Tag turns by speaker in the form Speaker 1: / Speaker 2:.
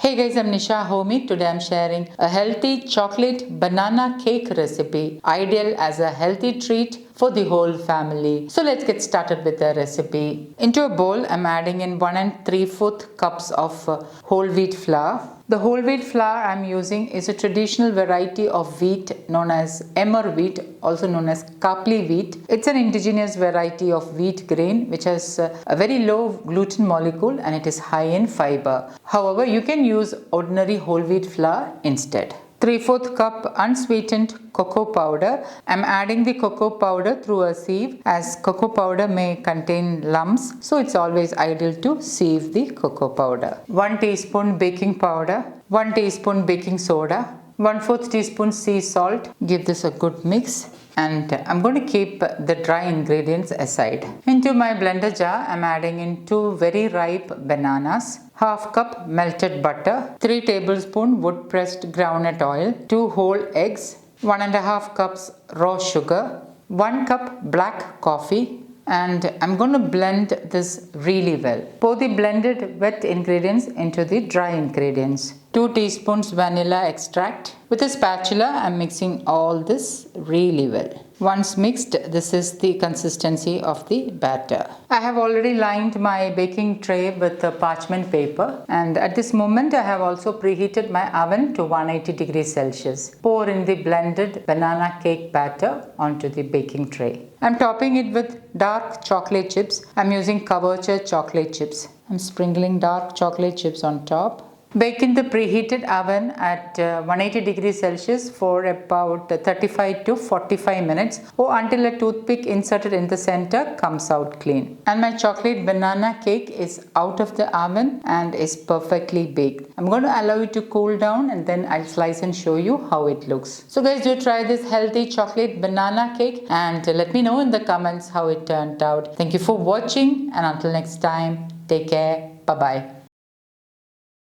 Speaker 1: Hey guys, I'm Nisa Homey. Today I'm sharing a healthy chocolate banana cake recipe, ideal as a healthy treat for the whole family. So let's get started with the recipe. Into a bowl, I'm adding in 1 3/4 cups of whole wheat flour. The whole wheat flour I'm using is a traditional variety of wheat known as emmer wheat, also known as khapli wheat. It's an indigenous variety of wheat grain which has a very low gluten molecule and it is high in fiber. However, you can use ordinary whole wheat flour instead. 3/4 cup unsweetened cocoa powder. I'm adding the cocoa powder through a sieve as cocoa powder may contain lumps, so it's always ideal to sieve the cocoa powder. 1 teaspoon baking powder, 1 teaspoon baking soda, 1/4 teaspoon sea salt. Give this a good mix. And I'm going to keep the dry ingredients aside. Into my blender jar, I'm adding in 2 very ripe bananas, half cup melted butter, 3 tablespoons wood pressed groundnut oil, 2 whole eggs, 1.5 cups raw sugar, 1 cup black coffee, and I'm going to blend this really well. Pour the blended wet ingredients into the dry ingredients. 2 teaspoons vanilla extract. With a spatula, I'm mixing all this really well. Once mixed, this is the consistency of the batter. I have already lined my baking tray with parchment paper, and at this moment I have also preheated my oven to 180 degrees Celsius. Pour in the blended banana cake batter onto the baking tray. I'm topping it with dark chocolate chips. I'm using Kavacha chocolate chips. I'm sprinkling dark chocolate chips on top. Bake in the preheated oven at 180 degrees Celsius for about 35 to 45 minutes or until a toothpick inserted in the center comes out clean. And my chocolate banana cake is out of the oven and is perfectly baked. I'm going to allow it to cool down and then I'll slice and show you how it looks. So guys, do try this healthy chocolate banana cake and let me know in the comments how it turned out. Thank you for watching and until next time, take care. Bye-bye.